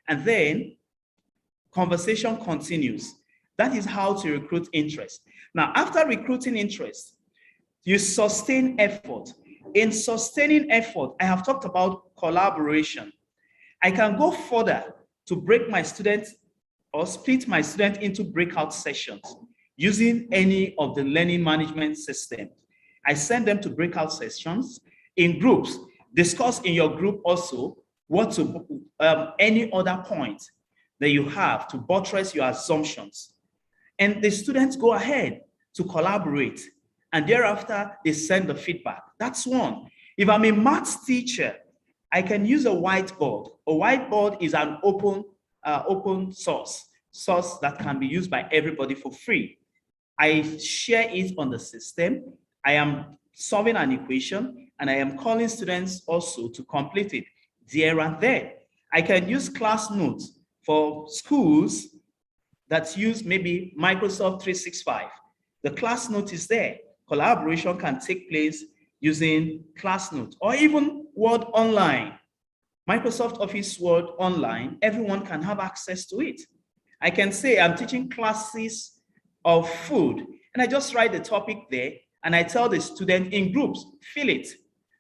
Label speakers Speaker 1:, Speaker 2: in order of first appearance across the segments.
Speaker 1: And then conversation continues. That is how to recruit interest. Now, after recruiting interest, you sustain effort. In sustaining effort, I have talked about collaboration. I can go further to break my students or split my students into breakout sessions using any of the learning management systems. I send them to breakout sessions in groups. Discuss in your group also what to any other point that you have to buttress your assumptions. And the students go ahead to collaborate, and thereafter they send the feedback. That's one. If I'm a maths teacher, I can use a whiteboard. A whiteboard is an open source that can be used by everybody for free. I share it on the system. I am solving an equation, and I am calling students also to complete it there and there. I can use class notes for schools that use maybe Microsoft 365. The class note is there. Collaboration can take place using class notes or even Word Online. Microsoft Office Word Online, everyone can have access to it. I can say I'm teaching classes of food, and I just write the topic there, and I tell the student in groups, fill it.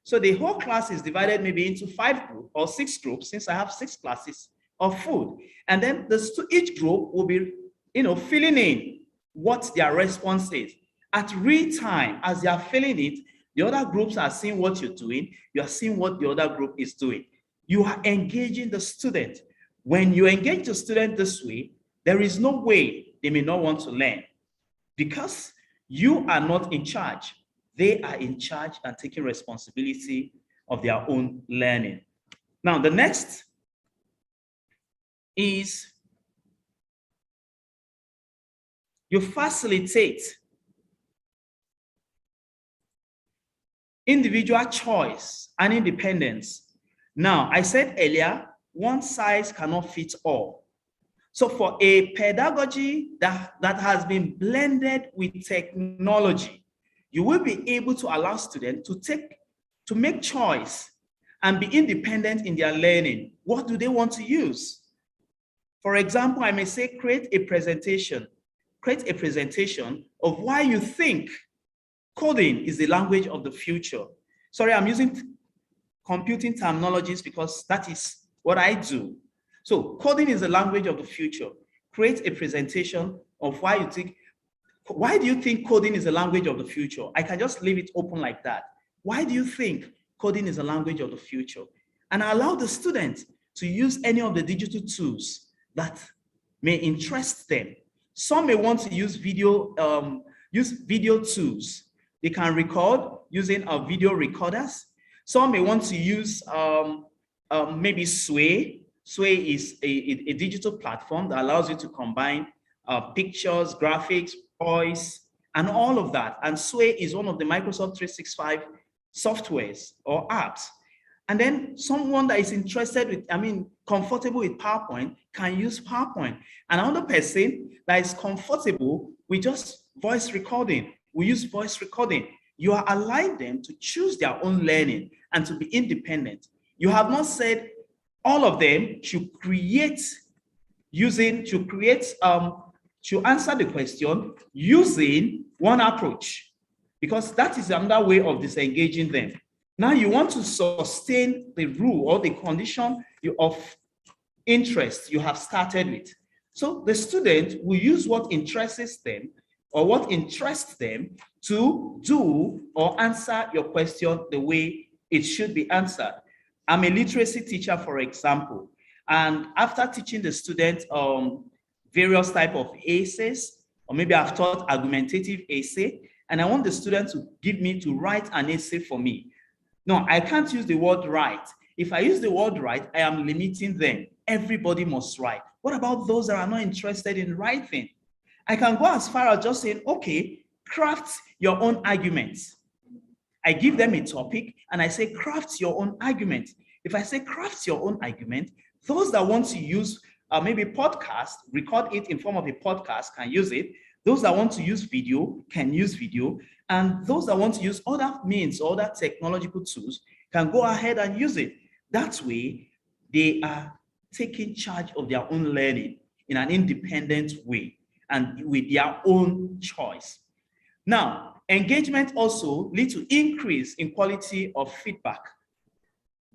Speaker 1: So the whole class is divided maybe into 5 groups or 6 groups, since I have 6 classes of food. And then each group will be, filling in what their response is. At real time, as they are filling it, the other groups are seeing what you're doing. You are seeing what the other group is doing. You are engaging the student. When you engage the student this way, there is no way they may not want to learn, because you are not in charge. They are in charge and taking responsibility of their own learning. Now, the next is you facilitate individual choice and independence. Now, I said earlier, one size cannot fit all. So for a pedagogy that has been blended with technology, you will be able to allow students to make choice and be independent in their learning. What do they want to use? For example, I may say, create a presentation of why you think coding is the language of the future. Sorry, I'm using computing terminologies because that is what I do. So coding is the language of the future. Create a presentation of why do you think coding is the language of the future? I can just leave it open like that. Why do you think coding is the language of the future? And allow the students to use any of the digital tools that may interest them. Some may want to use video tools. They can record using video recorders. Some may want to use maybe Sway. Sway is a digital platform that allows you to combine pictures, graphics, voice, and all of that. And Sway is one of the Microsoft 365 softwares or apps. And then someone that is interested with, comfortable with PowerPoint can use PowerPoint. Another person that is comfortable with just voice recording will use voice recording. You are allowing them to choose their own learning and to be independent. You have not said all of them should answer the question using one approach, because that is another way of disengaging them. Now you want to sustain the rule or the condition of interest you have started with. So the student will use what interests them or what interests them to do or answer your question the way it should be answered. I'm a literacy teacher, for example, and after teaching the student various type of essays, or maybe I've taught argumentative essay, and I want the student to write an essay for me. No, I can't use the word write. If I use the word write, I am limiting them. Everybody must write. What about those that are not interested in writing? I can go as far as just saying, okay, craft your own arguments. I give them a topic and I say, craft your own argument. If I say craft your own argument, those that want to use maybe podcast, record it in form of a podcast can use it. Those that want to use video can use video. And those that want to use other means, other technological tools can go ahead and use it. That way, they are taking charge of their own learning in an independent way and with their own choice. Now, engagement also leads to increase in quality of feedback.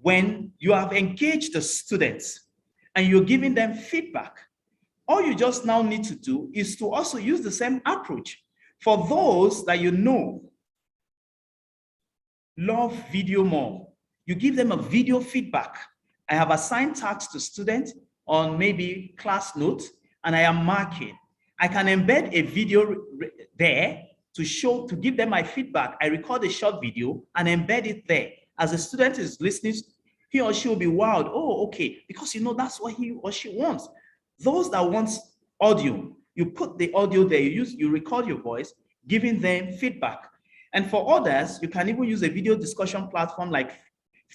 Speaker 1: When you have engaged the students and you're giving them feedback, all you just now need to do is to also use the same approach for those that you know love video more. You give them a video feedback. I have assigned tasks to students on maybe class notes, and I am marking. I can embed a video there to give them my feedback. I record a short video and embed it there. As a student is listening, he or she will be wowed. Oh, okay, because that's what he or she wants. Those that want audio, you put the audio there, you record your voice, giving them feedback. And for others, you can even use a video discussion platform like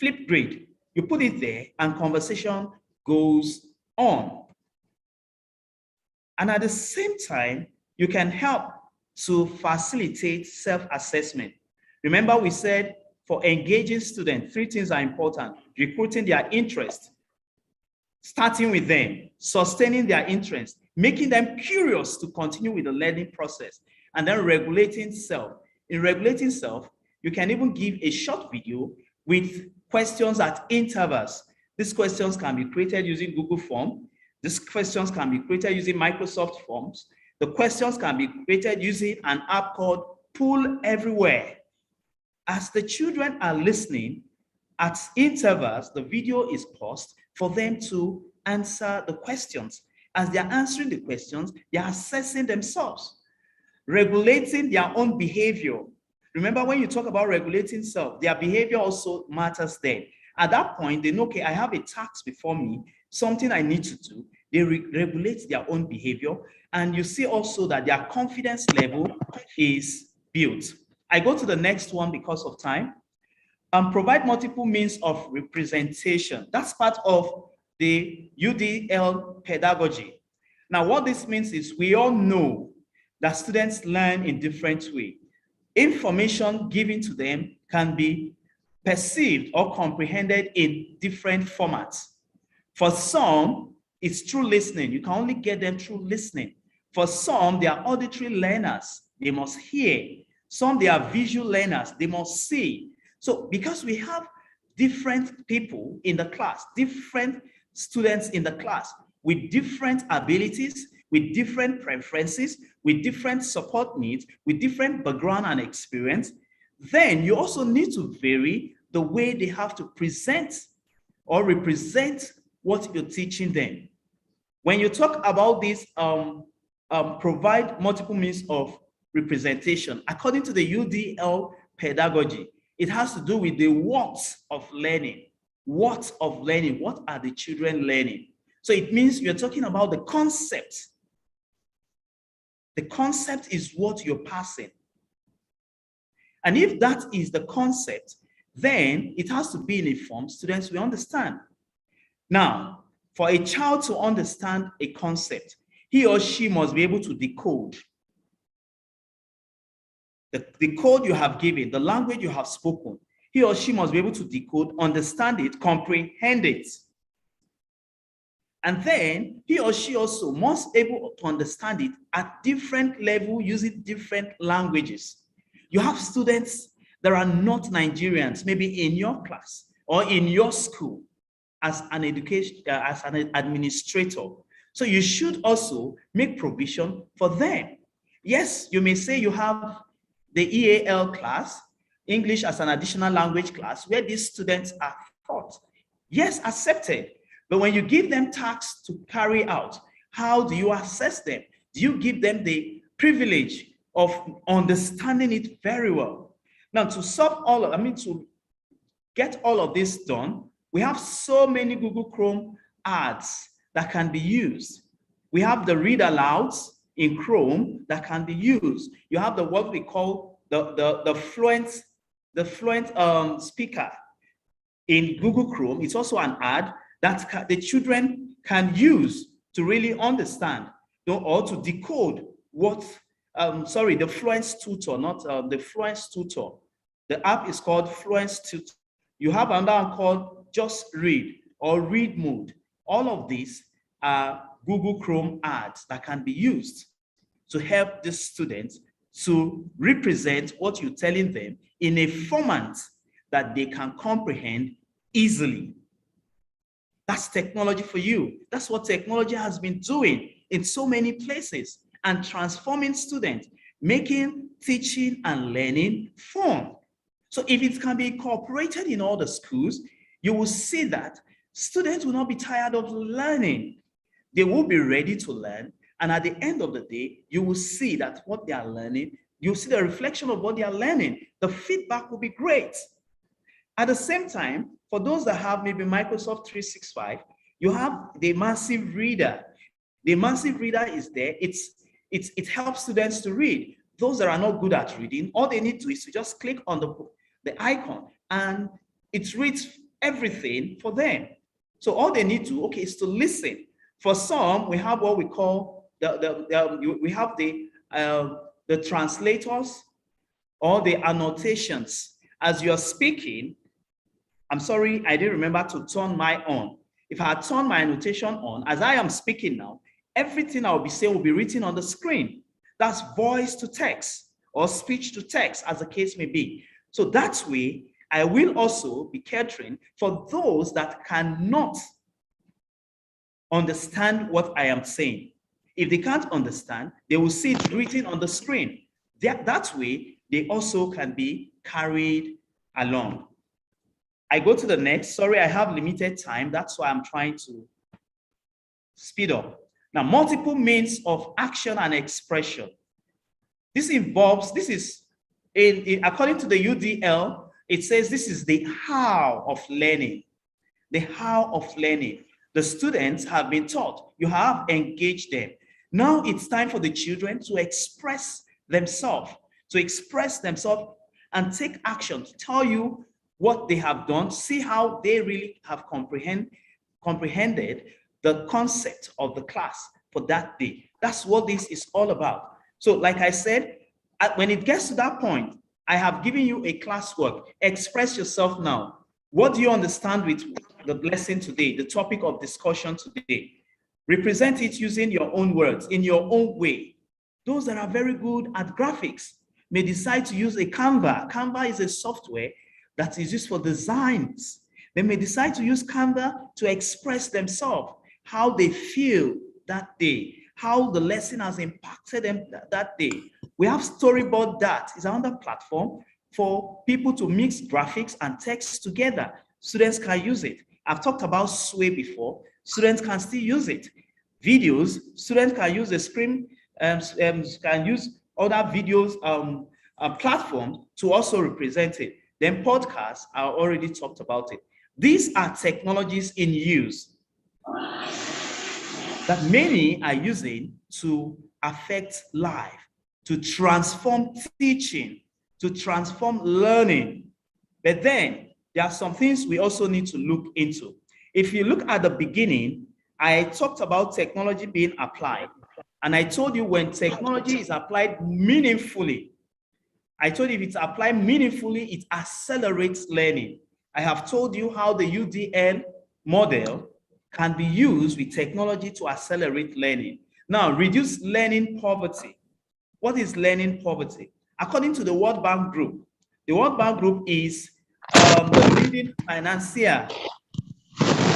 Speaker 1: Flipgrid. You put it there and conversation goes on. And at the same time, you can help to facilitate self-assessment. Remember, we said for engaging students, 3 things are important: recruiting their interest, starting with them, sustaining their interest, making them curious to continue with the learning process, and then regulating self. In regulating self, you can even give a short video with questions at intervals. These questions can be created using Google Form. These questions can be created using Microsoft Forms. The questions can be created using an app called Pool Everywhere. As the children are listening, at intervals, the video is paused for them to answer the questions. As they're answering the questions, they're assessing themselves, regulating their own behavior. Remember, when you talk about regulating self, their behavior also matters then. At that point, they know, okay, I have a task before me, something I need to do. They regulate their own behavior. And you see also that their confidence level is built. I go to the next one because of time. Provide multiple means of representation. That's part of the UDL pedagogy. Now, what this means is we all know that students learn in different ways. Information given to them can be perceived or comprehended in different formats. For some, it's through listening. You can only get them through listening. For some, they are auditory learners. They must hear. Some, they are visual learners. They must see. So because we have different people in the class, different students in the class with different abilities, with different preferences, with different support needs, with different background and experience, then you also need to vary the way they have to present or represent what you're teaching them. When you talk about this, provide multiple means of representation, according to the UDL pedagogy, it has to do with the what of learning. What of learning? What are the children learning? So it means you're talking about the concept. The concept is what you're passing. And if that is the concept, then it has to be in a form students will understand. Now, for a child to understand a concept, he or she must be able to decode. The code you have given, the language you have spoken, he or she must be able to decode, understand it, comprehend it. And then he or she also must be able to understand it at different levels using different languages. You have students that are not Nigerians, maybe in your class or in your school as an administrator. So you should also make provision for them. Yes, you may say you have the EAL class, English as an additional language class, where these students are taught. Yes, accepted. But when you give them tasks to carry out, how do you assess them? Do you give them the privilege of understanding it very well? Now, to get all of this done, we have so many Google Chrome ads that can be used. We have the read alouds in Chrome that can be used. You have what we call the fluent speaker in Google Chrome. It's also an ad that the children can use to really understand or to decode what, the Fluence Tutor, not the Fluence Tutor. The app is called Fluence Tutor. You have another one called Just Read or Read Mode All of these are Google Chrome ads that can be used to help the students to represent what you're telling them in a format that they can comprehend easily. That's technology for you. That's what technology has been doing in so many places and transforming students, making teaching and learning fun. So if it can be incorporated in all the schools, you will see that students will not be tired of learning. They will be ready to learn. And at the end of the day, you will see that what they are learning, you'll see the reflection of what they are learning. The feedback will be great. At the same time, for those that have maybe Microsoft 365, you have the massive reader. The massive reader is there. It helps students to read. Those that are not good at reading, all they need to is to just click on the icon and it reads everything for them. So all they need to, is to listen. For some, we have what we call we have the translators or the annotations. As you're speaking, I'm sorry, I didn't remember to turn my on. If I turn my annotation on, as I am speaking now, everything I'll be saying will be written on the screen. That's voice to text or speech to text, as the case may be. So that way, I will also be catering for those that cannot understand what I am saying. If they can't understand, they will see it written on the screen. That way, they also can be carried along. I go to the next. Sorry, I have limited time. That's why I'm trying to speed up. Now, multiple means of action and expression. This is, according to the UDL, it says this is the how of learning. The how of learning. The students have been taught. You have engaged them. Now it's time for the children to express themselves, and take action, to tell you what they have done, see how they really have comprehended the concept of the class for that day. That's what this is all about. So like I said, when it gets to that point, I have given you a classwork. Express yourself now. What do you understand with the lesson today, the topic of discussion today? Represent it using your own words, in your own way. Those that are very good at graphics may decide to use a Canva. Canva is a software that is used for designs. They may decide to use Canva to express themselves, how they feel that day, how the lesson has impacted them that day. We have Storyboard. That is another platform for people to mix graphics and text together. Students can use it. I've talked about Sway before. Students can still use it. Videos, students can use the screen, can use other videos platforms to also represent it. Then podcasts, I already talked about it. These are technologies in use that many are using to affect life, to transform teaching, to transform learning. But then there are some things we also need to look into. If you look at the beginning, I talked about technology being applied. And I told you when technology is applied meaningfully, I told you if it's applied meaningfully, it accelerates learning. I have told you how the UDL model can be used with technology to accelerate learning. Now, reduce learning poverty. What is learning poverty? According to the World Bank Group, the World Bank Group is the leading financier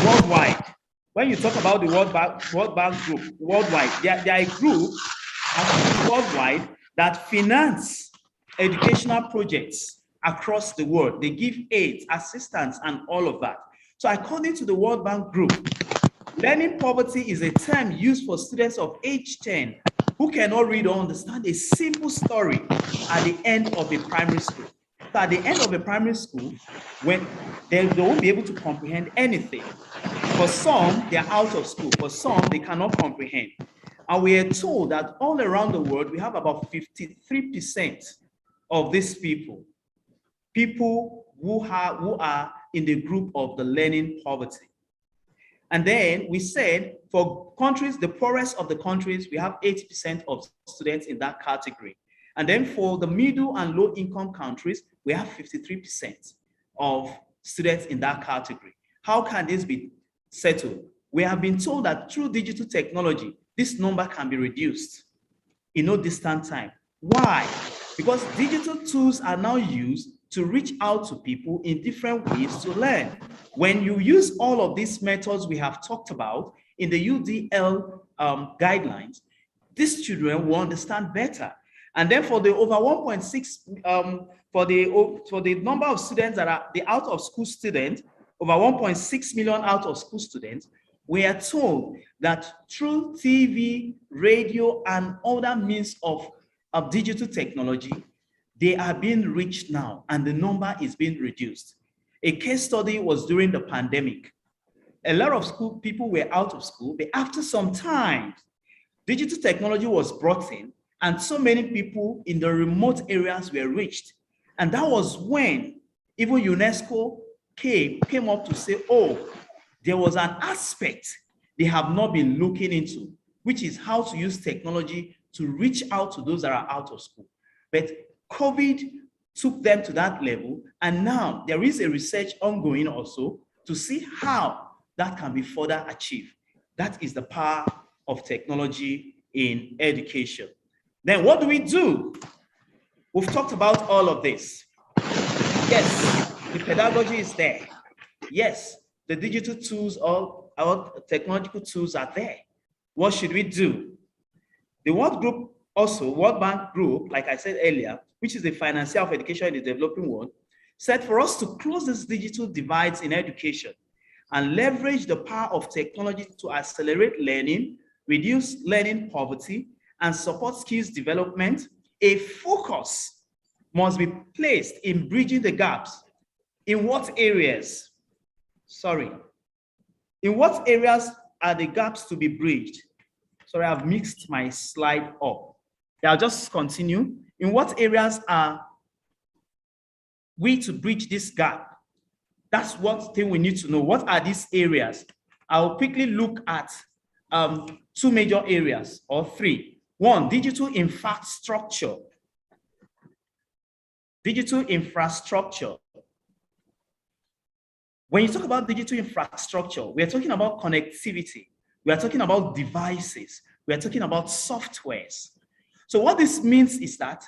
Speaker 1: worldwide. When you talk about the World Bank Group worldwide, they are a group worldwide that finance educational projects across the world. They give aid, assistance, and all of that. So according to the World Bank Group, learning poverty is a term used for students of age 10 who cannot read or understand a simple story at the end of a primary school. So at the end of a primary school, when they won't be able to comprehend anything. For some, they're out of school. For some, they cannot comprehend. And we are told that all around the world, we have about 53% of these people who are in the group of the learning poverty. And then we said for countries, the poorest of the countries, we have 80% of students in that category. And then for the middle and low income countries, we have 53% of students in that category. How can this be settled? we have been told that through digital technology, this number can be reduced in no distant time. Why? Because digital tools are now used to reach out to people in different ways to learn. When you use all of these methods we have talked about in the UDL guidelines, these children will understand better. And then for the over 1.6, for the number of students that are the out of school students, over 1.6 million out of school students, we are told that through TV, radio, and other means of digital technology, they are being reached now, and the number is being reduced. A case study was during the pandemic. A lot of school people were out of school, but after some time, digital technology was brought in, and so many people in the remote areas were reached. And that was when even UNESCO came up to say, oh, there was an aspect they have not been looking into, which is how to use technology to reach out to those that are out of school. But COVID took them to that level, and now there is a research ongoing also to see how that can be further achieved. That is the power of technology in education. Then what do we do? We've talked about all of this. Yes, the pedagogy is there. Yes, the digital tools or technological tools are there. What should we do? The World Group also, World Bank Group, like I said earlier, which is the financier of education in the developing world, said for us to close these digital divides in education and leverage the power of technology to accelerate learning, reduce learning poverty, and support skills development, a focus must be placed in bridging the gaps. In what areas? In what areas are the gaps to be bridged? Sorry, I've mixed my slide up. I'll just continue. In what areas are we to bridge this gap? That's what thing we need to know. What are these areas? I'll quickly look at two major areas, or three. One, digital infrastructure. Digital infrastructure. When you talk about digital infrastructure, we are talking about connectivity. We are talking about devices. We are talking about softwares. So what this means is that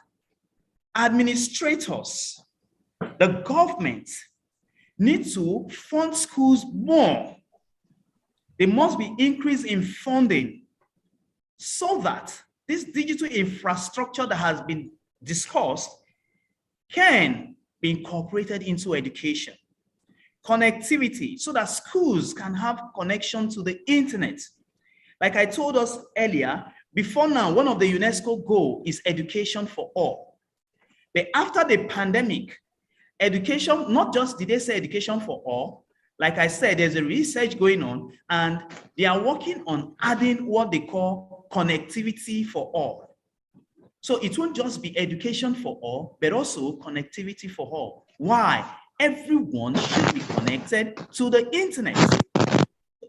Speaker 1: administrators, the government, need to fund schools more. There must be increase in funding so that this digital infrastructure that has been discussed can be incorporated into education. Connectivity, so that schools can have connection to the internet. Like I told us earlier, before now, one of the UNESCO goals is education for all. But after the pandemic, education, not just did they say education for all, like I said, there's a research going on, and they are working on adding what they call connectivity for all. So it won't just be education for all, but also connectivity for all. Why? Everyone should be connected to the internet.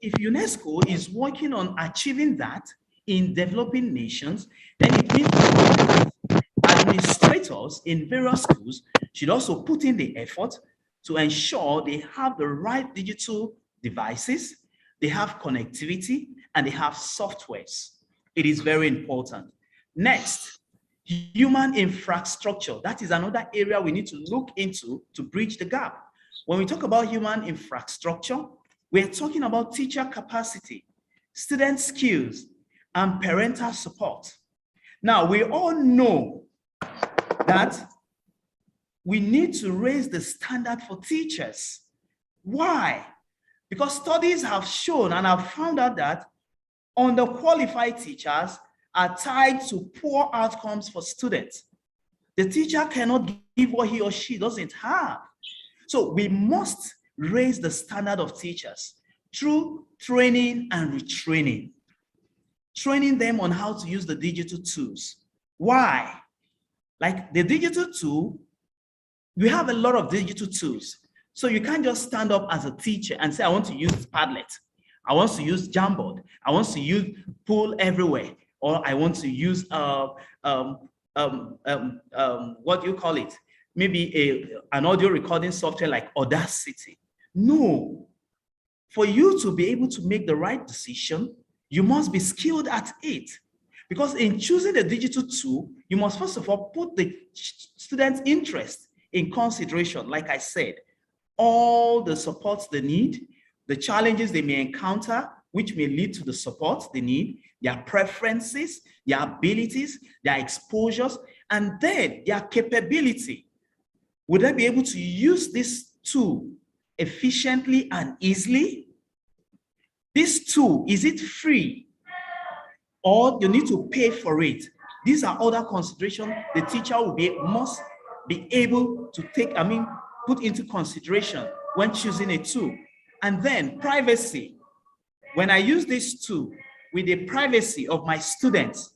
Speaker 1: If UNESCO is working on achieving that in developing nations, then it means that administrators in various schools should also put in the effort to ensure they have the right digital devices, they have connectivity, and they have softwares. It is very important. Next, human infrastructure. That is another area we need to look into to bridge the gap. When we talk about human infrastructure, we're talking about teacher capacity, student skills, and parental support. Now, we all know that we need to raise the standard for teachers. Why? Because studies have shown and have found out that underqualified teachers are tied to poor outcomes for students. The teacher cannot give what he or she doesn't have. So we must raise the standard of teachers through training and retraining, training them on how to use the digital tools. Why? Like the digital tool, we have a lot of digital tools. So you can't just stand up as a teacher and say, I want to use Padlet. I want to use Jamboard. I want to use Pool Everywhere. Or I want to use, what do you call it? Maybe an audio recording software like Audacity. No. For you to be able to make the right decision, you must be skilled at it. Because in choosing the digital tool, you must first of all put the student's interest in consideration. Like I said, all the supports they need, the challenges they may encounter, which may lead to the support they need, their preferences, their abilities, their exposures, and then their capability. Would they be able to use this tool efficiently and easily? This tool, is it free? Or you need to pay for it? These are other considerations the teacher must be able to put into consideration when choosing a tool. And then privacy. When I use this tool, will the privacy of my students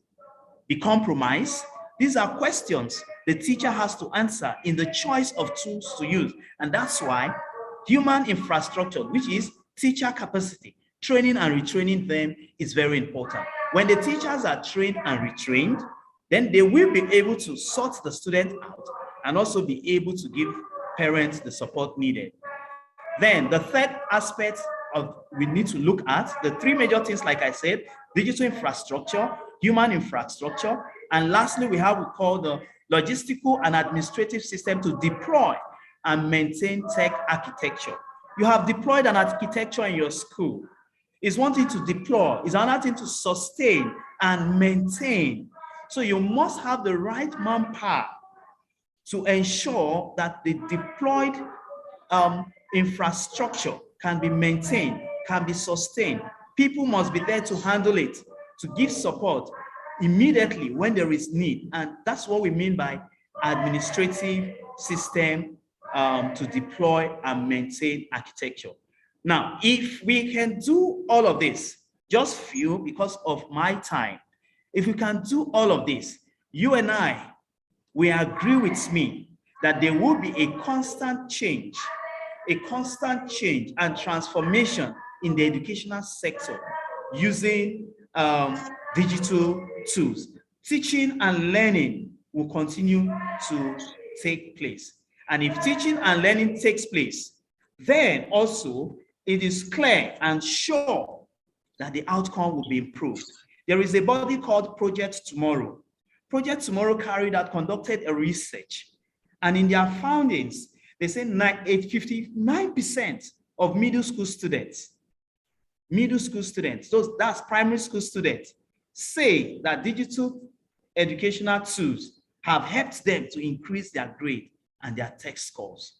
Speaker 1: be compromised? These are questions the teacher has to answer in the choice of tools to use. And that's why human infrastructure, which is teacher capacity, training and retraining them, is very important. When the teachers are trained and retrained, then they will be able to sort the student out and also be able to give parents the support needed. Then the third aspect we need to look at, the three major things, like I said: digital infrastructure, human infrastructure, and lastly, we have what we call the logistical and administrative system to deploy and maintain tech architecture. You have deployed an architecture in your school. It's one thing to deploy, it's another thing to sustain and maintain. So you must have the right manpower to ensure that the deployed infrastructure can be maintained, can be sustained. People must be there to handle it, to give support immediately when there is need. And that's what we mean by administrative system to deploy and maintain architecture. Now, if we can do all of this, just few because of my time, if we can do all of this, you and I, we agree with me that there will be a constant change and transformation in the educational sector using digital tools. Teaching and learning will continue to take place. And if teaching and learning takes place, then also it is clear and sure that the outcome will be improved. There is a body called Project Tomorrow. Project Tomorrow conducted a research, and in their findings, they say 59% of middle school students, that's primary school students, say that digital educational tools have helped them to increase their grade and their test scores.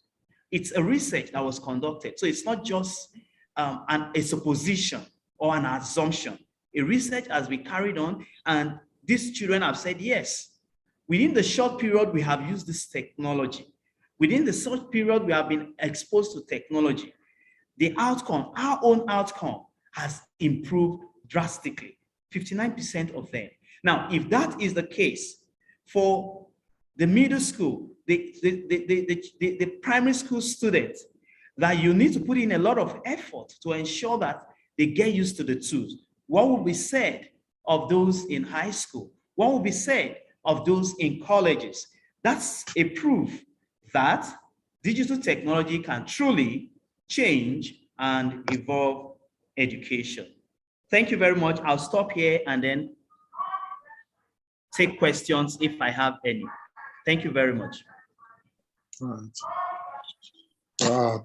Speaker 1: It's a research that was conducted. So it's not just a supposition or an assumption. A research has been carried on, and these children have said, yes, within the short period we have used this technology, within the short period we have been exposed to technology, the outcome, our own outcome, has improved drastically, 59% of them. Now, if that is the case for the middle school, the primary school students, that you need to put in a lot of effort to ensure that they get used to the tools. What will be said of those in high school? What will be said of those in colleges? That's a proof that digital technology can truly change and evolve education. Thank you very much. I'll stop here and then take questions if I have any. Thank you very much.
Speaker 2: All right.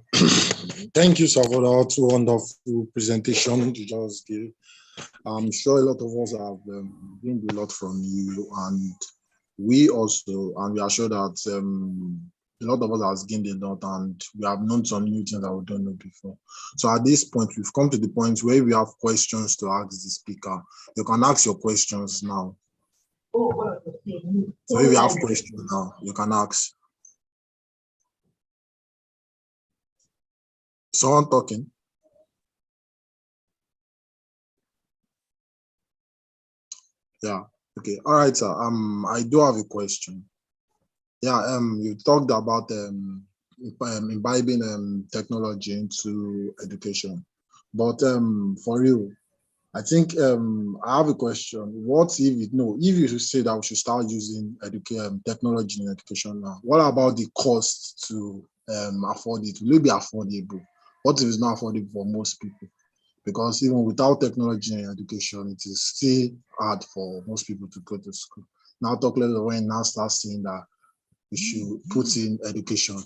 Speaker 2: Thank you, sir, for that wonderful presentation you just gave. I'm sure a lot of us have gained a lot from you, and we also, and we are sure that a lot of us has gained a lot, and we have known some new things that we don't know before. So at this point, we've come to the point where we have questions to ask the speaker. You can ask your questions now. So if you have questions now, you can ask. Someone talking? Yeah. Okay. All right, sir. I do have a question. Yeah. You talked about imbibing technology into education, but for you, I think I have a question. What if if you should say that we should start using technology in education now? What about the cost to afford it? Will it be affordable? What if it's not affordable for most people? Because even without technology in education, it is still hard for most people to go to school. Now talk later when now start saying that we should put in education,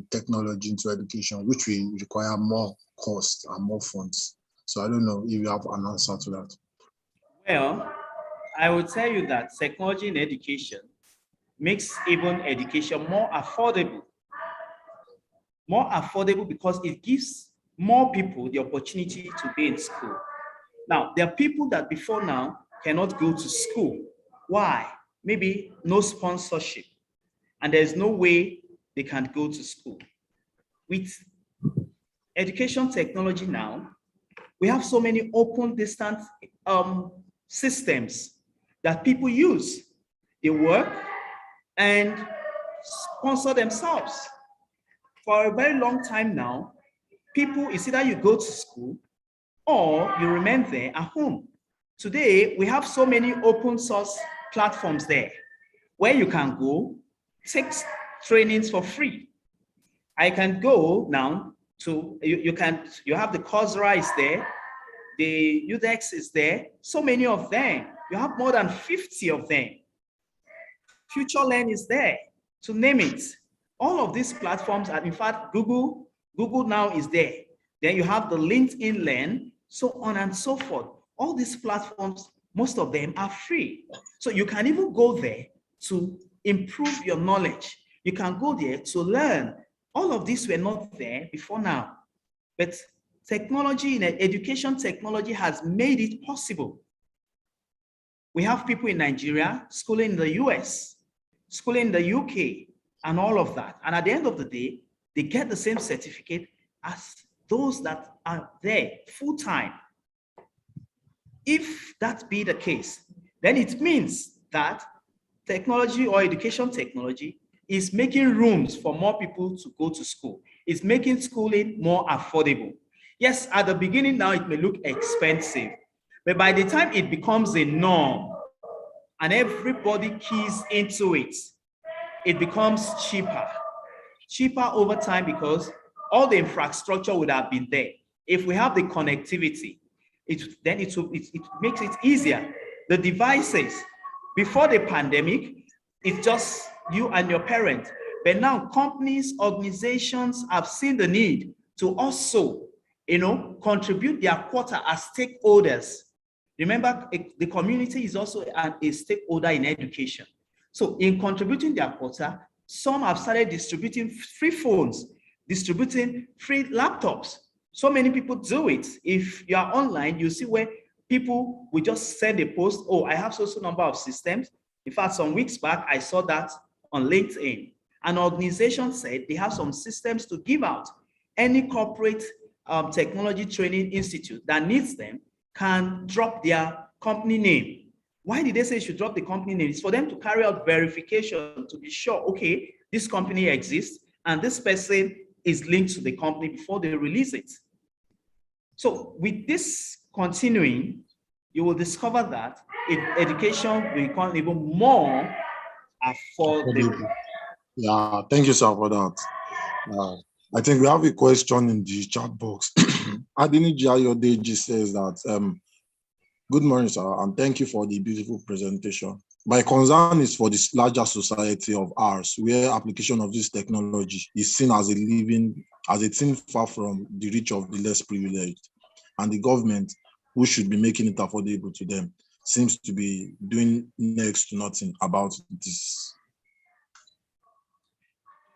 Speaker 2: technology into education, which will require more cost and more funds. So I don't know if you have an answer to that.
Speaker 1: Well, I will tell you that technology in education makes even education more affordable. More affordable because it gives more people the opportunity to be in school. Now, there are people that before now cannot go to school. Why? Maybe no sponsorship, and there's no way they can go to school. With education technology now, we have so many open distance systems that people use. They work and sponsor themselves. For a very long time now, people, it's either you go to school or you remain there at home. Today, we have so many open source platforms there where you can go take trainings for free. I can go now to, you have the Coursera is there, the Edtech is there, so many of them. You have more than 50 of them. FutureLearn is there, to name it. All of these platforms, and in fact, Google now is there. Then you have the LinkedIn Learn, so on and so forth. All these platforms, most of them are free. So you can even go there to improve your knowledge. You can go there to learn. All of these were not there before now. But technology, in education technology has made it possible. We have people in Nigeria schooling in the US, schooling in the UK, and all of that. And at the end of the day, they get the same certificate as those that are there full-time. If that be the case, then it means that technology or education technology is making rooms for more people to go to school. It's making schooling more affordable. Yes, at the beginning now it may look expensive, but by the time it becomes a norm and everybody keys into it, it becomes cheaper over time because all the infrastructure would have been there. If we have the connectivity, it makes it easier. The devices, before the pandemic, it's just you and your parent. But now companies, organizations have seen the need to also, contribute their quota as stakeholders. Remember, the community is also a stakeholder in education. So in contributing their quota, some have started distributing free phones, distributing free laptops. So many people do it. If you are online, you see where people will just send a post, oh, I have so number of systems. In fact, some weeks back, I saw that on LinkedIn. An organization said they have some systems to give out. Any corporate technology training institute that needs them can drop their company name. Why did they say you should drop the company name? It's for them to carry out verification to be sure, okay, this company exists and this person is linked to the company before they release it. So with this continuing, you will discover that education will become even more affordable.
Speaker 2: Yeah, thank you, sir, for that. I think we have a question in the chat box. Adiniji Ayodeji says that, good morning, sir, and thank you for the beautiful presentation. My concern is for this larger society of ours, where application of this technology is seen as a thing far from the reach of the less privileged. And the government, who should be making it affordable to them, seems to be doing next to nothing about this.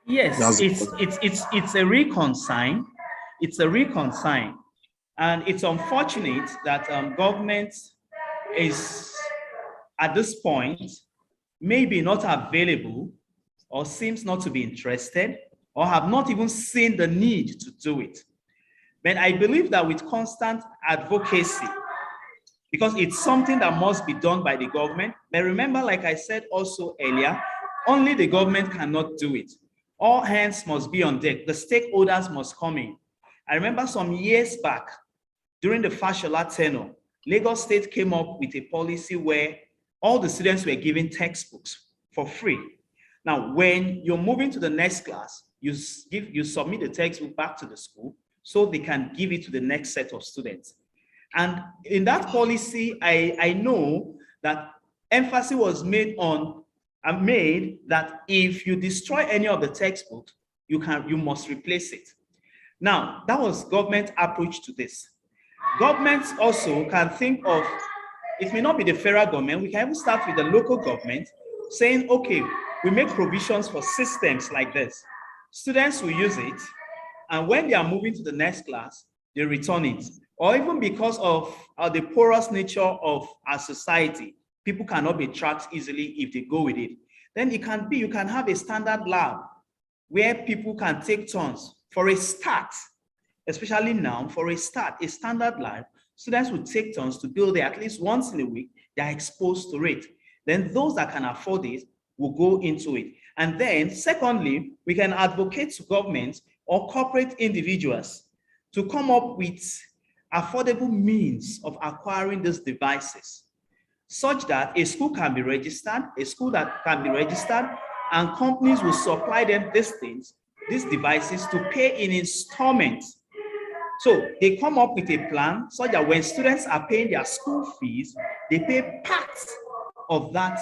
Speaker 1: Yes, it's a reconcile. It's a reconcile. And it's unfortunate that government is, at this point, maybe not available or seems not to be interested or have not even seen the need to do it. But I believe that with constant advocacy, because it's something that must be done by the government. But remember, like I said also earlier, only the government cannot do it. All hands must be on deck. The stakeholders must come in. I remember some years back, during the Fashola tenure, Lagos State came up with a policy where all the students were given textbooks for free. Now, when you're moving to the next class, you submit the textbook back to the school so they can give it to the next set of students. And in that policy, I know that emphasis was made that if you destroy any of the textbooks, you must replace it. Now, that was government approach to this. Governments also can think of, it may not be the federal government, we can even start with the local government, saying, okay, we make provisions for systems like this. Students will use it, and when they are moving to the next class, they return it. Or even because of the porous nature of our society, people cannot be tracked easily if they go with it. Then it can be, you can have a standard lab where people can take turns for a start, especially now, for a start, a standard lab, students will take turns to build it at least once in a week. They are exposed to it. Then those that can afford it will go into it. And then secondly, we can advocate to governments or corporate individuals to come up with affordable means of acquiring these devices, such that a school can be registered, and companies will supply them these devices to pay in installments. So they come up with a plan so that when students are paying their school fees, they pay part of that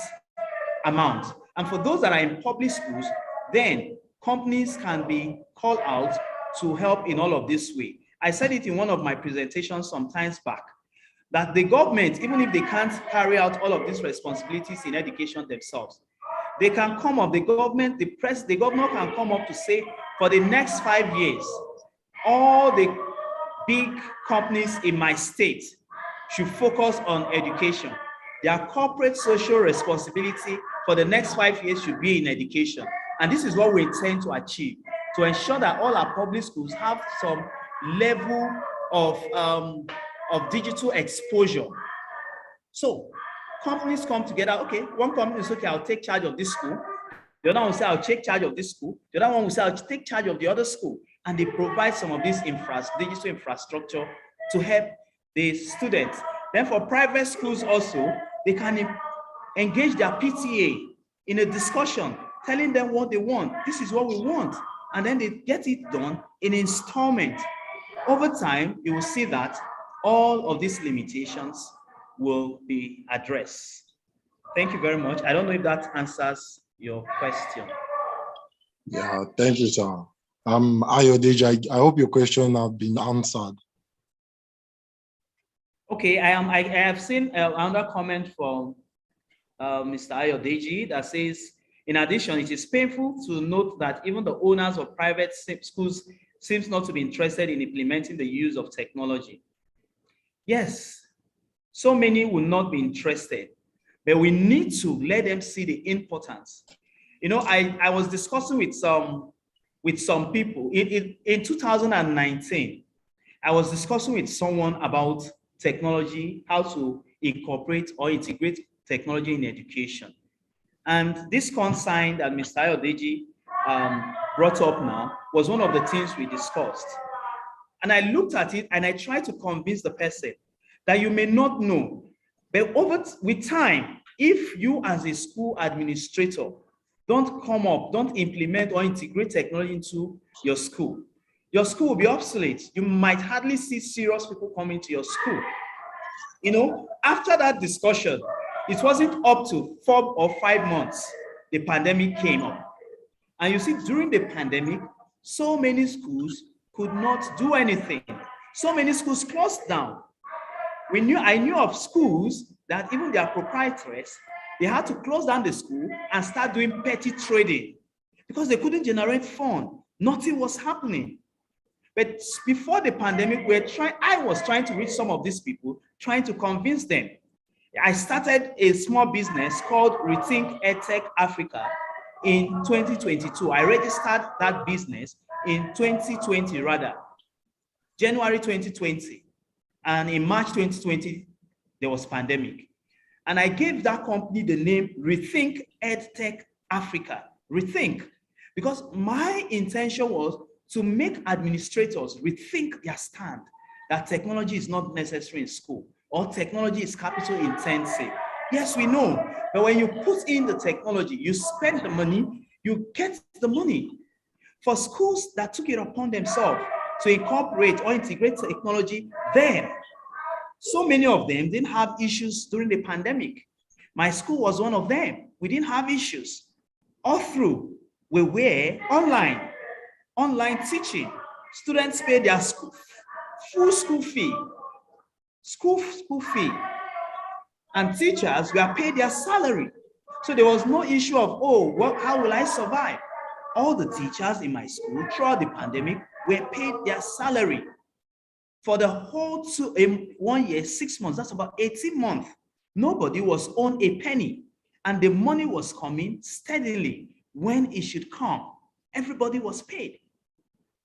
Speaker 1: amount. And for those that are in public schools, then companies can be called out to help in all of this way. I said it in one of my presentations some times back, that the government, even if they can't carry out all of these responsibilities in education themselves, they can come up, the governor can come up to say, for the next 5 years, all the big companies in my state should focus on education. Their corporate social responsibility for the next 5 years should be in education. And this is what we intend to achieve, to ensure that all our public schools have some level of digital exposure. So companies come together, okay, one company is okay, I'll take charge of this school. The other one will say, I'll take charge of this school. The other one will say, I'll take charge of the other school. And they provide some of this digital infrastructure to help the students. Then for private schools also, they can engage their PTA in a discussion, telling them what they want. This is what we want. And then they get it done in installment. Over time, you will see that all of these limitations will be addressed. Thank you very much. I don't know if that answers your question.
Speaker 2: Yeah, thank you, sir. Ayodeji, I hope your question has been answered.
Speaker 1: Okay, I have seen another comment from Mr. Ayodeji that says, in addition, it is painful to note that even the owners of private schools seems not to be interested in implementing the use of technology. Yes, so many will not be interested, but we need to let them see the importance. You know, I was discussing with some people in 2019. I was discussing with someone about technology, how to incorporate or integrate technology in education. And this concern that Mr. Ayodeji brought up now was one of the things we discussed. And I looked at it and I tried to convince the person that you may not know, but with time, if you as a school administrator don't implement or integrate technology into your school will be obsolete. You might hardly see serious people coming to your school. You know, after that discussion, it wasn't up to 4 or 5 months, the pandemic came up. And you see, during the pandemic, so many schools could not do anything. So many schools closed down. I knew of schools that even their proprietors, they had to close down the school and start doing petty trading because they couldn't generate funds. Nothing was happening. But before the pandemic, I was trying to reach some of these people, trying to convince them. I started a small business called Rethink Edtech Africa in 2022. I registered that business in 2020, January 2020. And in March 2020, there was pandemic. And I gave that company the name Rethink Edtech Africa. Rethink. Because my intention was to make administrators rethink their stand that technology is not necessary in school or technology is capital intensive. Yes, we know. But when you put in the technology, you spend the money, you get the money. For schools that took it upon themselves to incorporate or integrate technology then. So many of them didn't have issues during the pandemic. My school was one of them. We didn't have issues. All through, we were online teaching. Students paid their full school fee, and teachers were paid their salary. So there was no issue of, how will I survive? All the teachers in my school throughout the pandemic were paid their salary. For the whole 1 year, 6 months, that's about 18 months, nobody was owed a penny, and the money was coming steadily when it should come. Everybody was paid.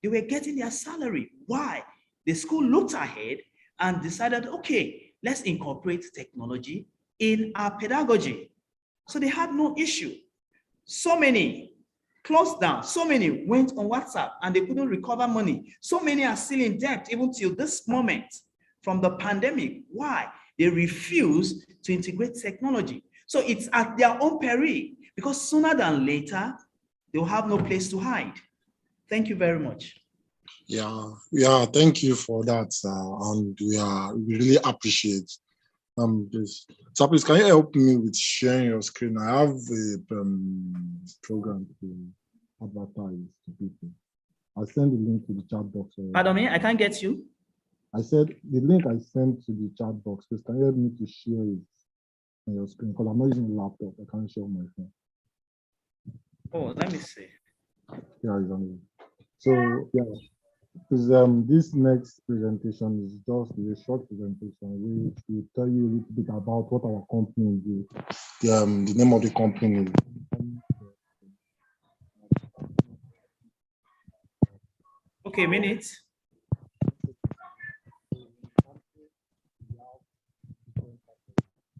Speaker 1: They were getting their salary. Why? The school looked ahead and decided, okay, let's incorporate technology in our pedagogy. So they had no issue. So many closed down. So many went on WhatsApp and they couldn't recover money. So many are still in debt even till this moment from the pandemic. Why? They refuse to integrate technology. So it's at their own peril, because sooner than later, they'll have no place to hide. Thank you very much.
Speaker 2: Yeah, thank you for that. And we really appreciate this. So please, can you help me with sharing your screen? I have a program to advertise to people. I'll send the link to the chat box.
Speaker 1: Pardon me, I can't get you.
Speaker 2: I said the link I sent to the chat box. Please, can you help me to share it on your screen? Because I'm not using a laptop. I can't share on my phone.
Speaker 1: Oh, let me see.
Speaker 2: Yeah, it's on it. So yeah. Because this next presentation is just a short presentation which will tell you a little bit about what our company do. The name of the company is
Speaker 1: okay, minute.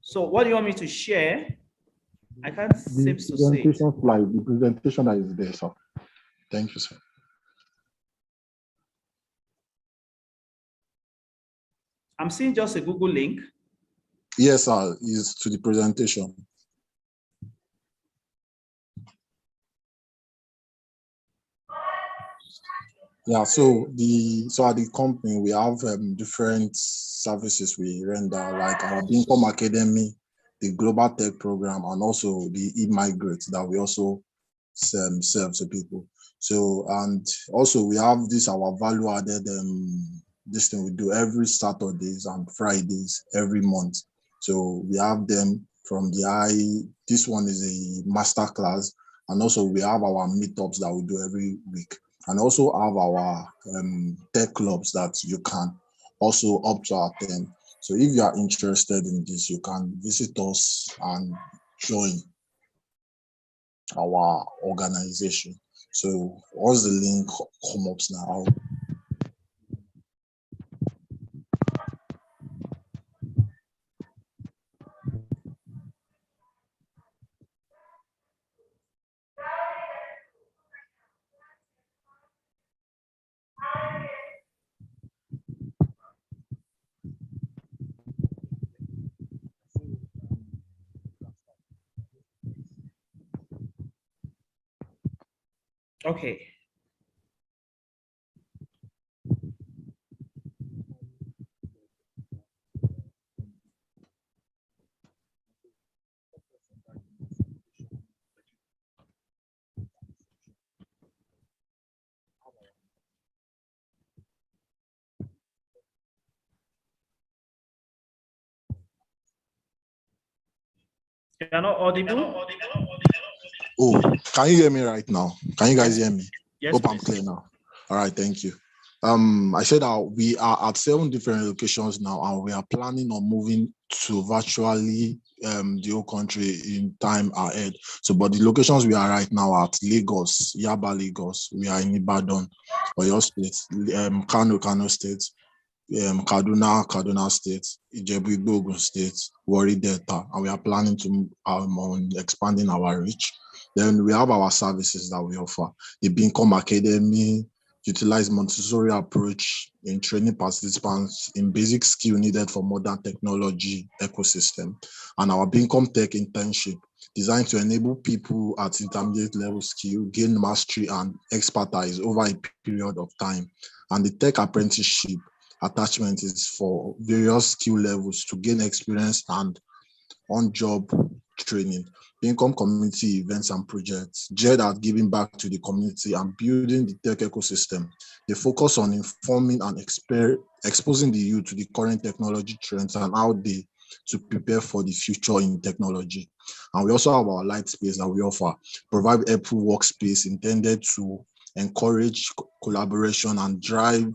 Speaker 1: So what do you want me to share? I can't seem to say.
Speaker 2: The presentation that is there, sir. Thank you, sir.
Speaker 1: I'm seeing just a Google link.
Speaker 2: Yes, sir. Is to the presentation. Yeah. So at the company we have different services we render, like our Income Academy, the Global Tech Program, and also the Immigrate that we also serve to people. So and also we have this our value added this thing we do every Saturdays and Fridays every month. So we have them from this one is a master class, and also we have our meetups that we do every week, and also have our tech clubs that you can also opt to attend. So if you are interested in this, you can visit us and join our organization. So once the link comes up now,
Speaker 1: Okay. You're not audible?
Speaker 2: Oh, can you hear me right now? Can you guys hear me?
Speaker 1: Yes,
Speaker 2: Hope I'm clear now. All right, thank you. I said that we are at 7 different locations now, and we are planning on moving to virtually the whole country in time ahead. So, but the locations we are right now are at Lagos, Yaba, Lagos. We are in Ibadan, Oyo State, Kano State, Kaduna State, Ijebu-Igbo, Ogun State, Warri Delta, and we are planning to on expanding our reach. Then we have our services that we offer. The Income Academy utilize Montessori approach in training participants in basic skill needed for modern technology ecosystem, and our Income Tech internship designed to enable people at intermediate level skill gain mastery and expertise over a period of time. And the tech apprenticeship attachment is for various skill levels to gain experience and on-job training. Income community events and projects geared at giving back to the community and building the tech ecosystem. They focus on informing and exposing the youth to the current technology trends and how they to prepare for the future in technology. And we also have our light space that we offer, provide helpful workspace intended to encourage collaboration and drive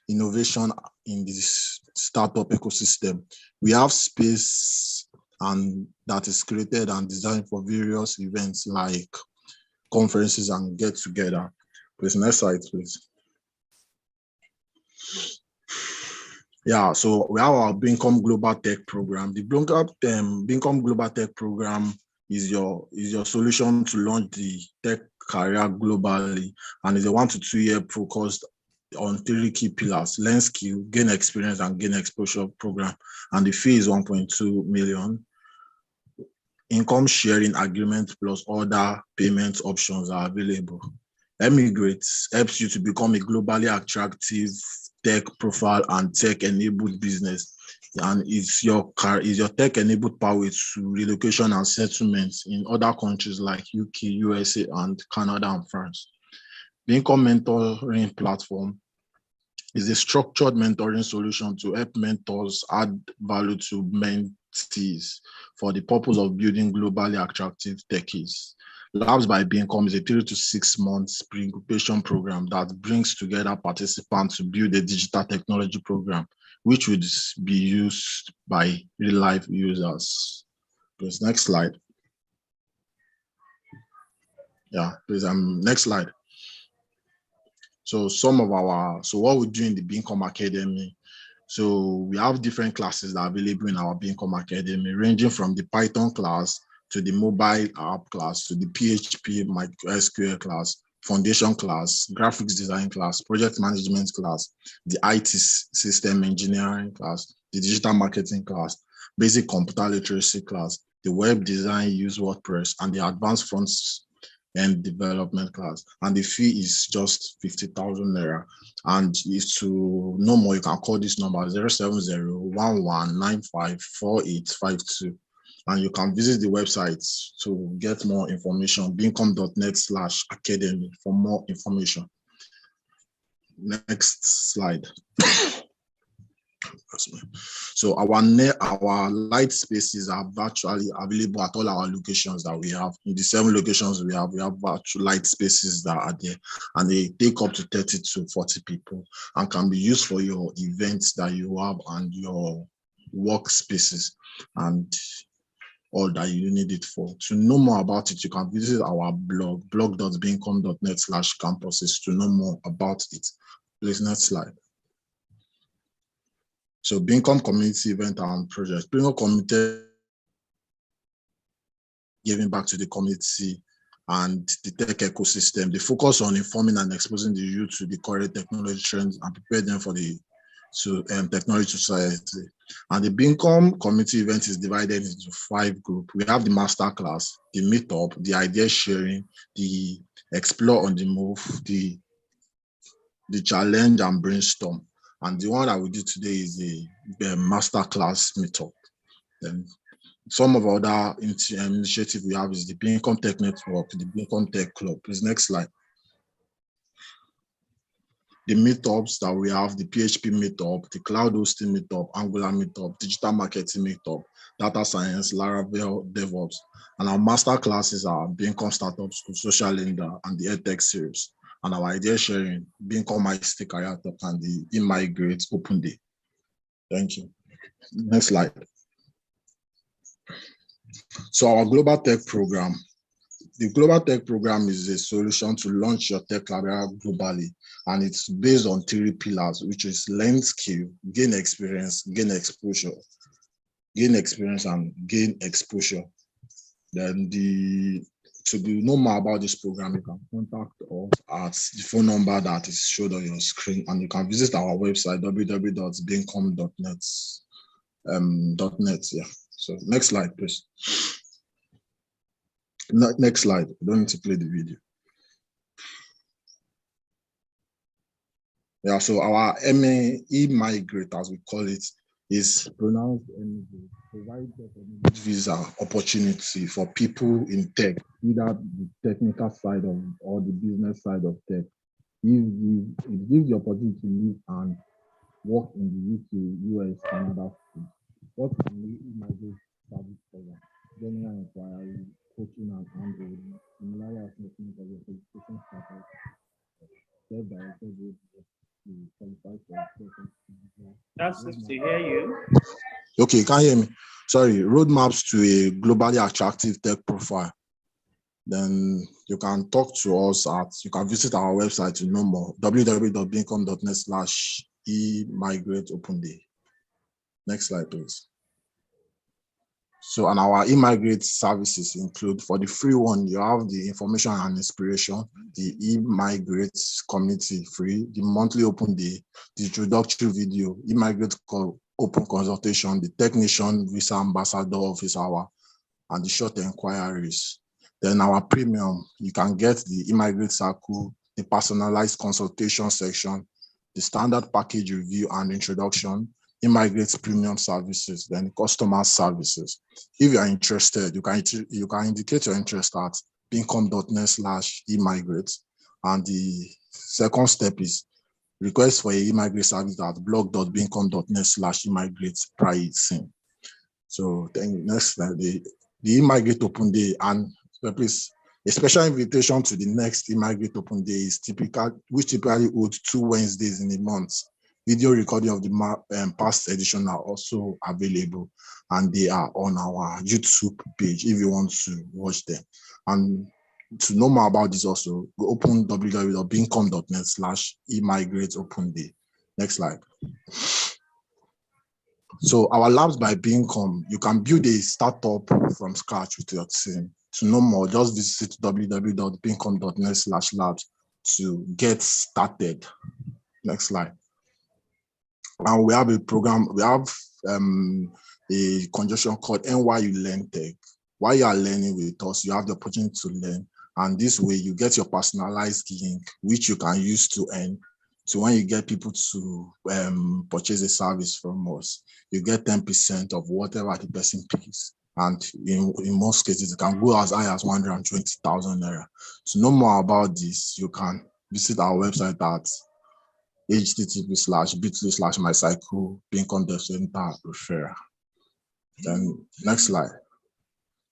Speaker 2: innovation in this startup ecosystem. We have space and that is created and designed for various events like conferences and get together. Please, next slide, please. Yeah, so we have our Bincom Global Tech Program. The Bincom Global Tech Program is your solution to launch the tech career globally, and is a 1 to 2 year focused on 3 key pillars: learn skill, gain experience, and gain exposure program. And the fee is 1.2 million. Income sharing agreement plus other payment options are available. Immigrate helps you to become a globally attractive tech profile and tech-enabled business, and it's your tech-enabled pathway to relocation and settlements in other countries like UK, USA, and Canada and France. The Income Mentoring Platform is a structured mentoring solution to help mentors add value to mentees for the purpose of building globally attractive techies. Labs by Bincom is a 3 to 6 months pre-incubation program that brings together participants to build a digital technology program, which would be used by real-life users. Please, next slide. Yeah, please, next slide. So what we do in the Bincom Academy. So we have different classes that are available in our Bincom Academy, ranging from the Python class to the mobile app class, to the PHP MySQL class, foundation class, graphics design class, project management class, the IT system engineering class, the digital marketing class, basic computer literacy class, the web design, use WordPress, and the advanced front end development class. And the fee is just 50,000 naira. And if to know more, you can call this number 070-1195-4852. And you can visit the website to get more information, bincom.net/academy for more information. Next slide. So our light spaces are virtually available at all our locations that we have. In the 7 locations we have virtual light spaces that are there, and they take up to 30 to 40 people and can be used for your events that you have and your workspaces and all that you need it for. To know more about it, you can visit our blog, blog.bincom.net/campuses to know more about it. Please, next slide. So Bincom community event and projects. Bincom community giving back to the community and the tech ecosystem. They focus on informing and exposing the youth to the current technology trends and prepare them for the technology society. And the Bincom community event is divided into 5 groups. We have the master class, the meetup, the idea sharing, the explore on the move, the challenge and brainstorm. And the one that we do today is the master class meetup. Then some of our other initiatives we have is the Bincom Tech Network, the Bincom Tech Club. Please, next slide. The meetups that we have, the PHP meetup, the cloud hosting meetup, Angular meetup, digital marketing meetup, data science, Laravel, DevOps. And our master classes are Bincom Startup School, Social Lender, and the Edtech series. And our idea sharing, Bincom ICT Career Talk, and the Immigrate Open Day. Thank you. Next slide. So our Global Tech Program. The Global Tech Program is a solution to launch your tech career globally. And it's based on 3 pillars, which is learn skill, gain experience, gain exposure. Gain experience and gain exposure. Then to know more about this program, you can contact us at the phone number that is showed on your screen, and you can visit our website, www.bincom.net. Yeah. So next slide, please. Next slide. I don't need to play the video. Yeah, so our Immigrate, as we call it, is pronounced Immigrate, provides visa opportunity for people in tech, either the technical side of or the business side of tech. It gives the opportunity to live and work in the UK, US, Canada. What can the Immigrate service cover? General inquiry, coaching and handling, similar assessment of your education status, self-directed to qualify for
Speaker 1: That's to hear you.
Speaker 2: Okay, you can hear me. Sorry, roadmaps to a globally attractive tech profile. Then you can talk to us you can visit our website to know more, www.beacom.net/eMigrate Next slide, please. So, and our Immigrate services include, for the free one, you have the information and inspiration, the Immigrate community free, the monthly open day, the introductory video, Immigrate open consultation, the technician visa ambassador office hour, and the short inquiries. Then our premium, you can get the Immigrate Circle, the personalized consultation section, the standard package review and introduction, Immigrate premium services, then customer services. If you are interested, you can indicate your interest at beacom.net/eMigrate. And the second step is request for a Immigrate service at blog.beacom.net/eMigrate pricing. So then next slide, the Immigrate Open Day, and please, a special invitation to the next Immigrate Open Day is which typically holds 2 Wednesdays in a month. Video recording of the past edition are also available, and they are on our YouTube page if you want to watch them. And to know more about this also, go open www.beacom.net/eMigrate Open Day. Next slide. So our labs by Beacom, you can build a startup from scratch with your team. To know more, just visit www.beacom.net/labs to get started. Next slide. And we have a program, we have a conjunction called NYU Learn Tech. While you are learning with us, you have the opportunity to learn. And this way you get your personalized link, which you can use to earn. So when you get people to purchase a service from us, you get 10% of whatever the person pays. And in most cases, it can go as high as 120,000 naira. To know more about this, you can visit our website at http://bit.ly/mycycle Beacom Dev Center referral. Then next slide.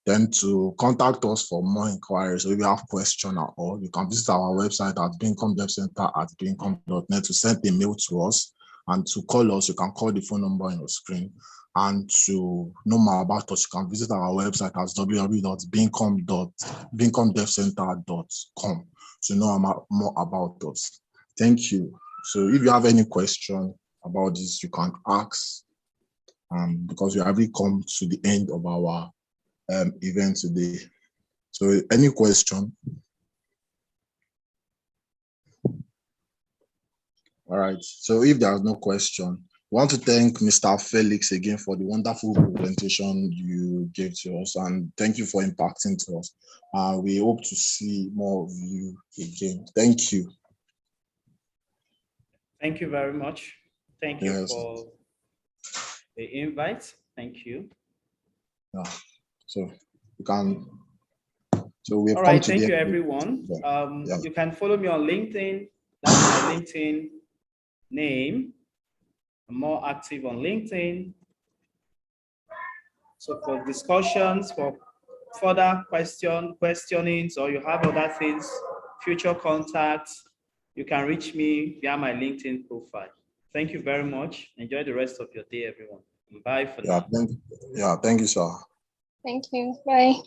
Speaker 2: Then to contact us for more inquiries, or if you have questions at all, you can visit our website at beacom.devcenter@beacom.net to send a mail to us, and to call us, you can call the phone number on your screen. And to know more about us, you can visit our website at www.beacom.devcenter.com to know more about us. Thank you. So if you have any question about this, you can ask, because we have come to the end of our event today. So any question? All right, so if there's no question, I want to thank Mr. Felix again for the wonderful presentation you gave to us, and thank you for impacting to us. We hope to see more of you again. Thank you.
Speaker 1: Thank you very much. Thank you for the invite. Thank you.
Speaker 2: Yeah. So you can. So we've
Speaker 1: all right. Thank you, everyone. You can follow me on LinkedIn. That's my LinkedIn name. I'm more active on LinkedIn. So for discussions, for further questionings, or you have other things, future contacts, you can reach me via my LinkedIn profile. Thank you very much. Enjoy the rest of your day, everyone. Bye for now.
Speaker 2: Thank you, sir.
Speaker 3: Thank you. Bye.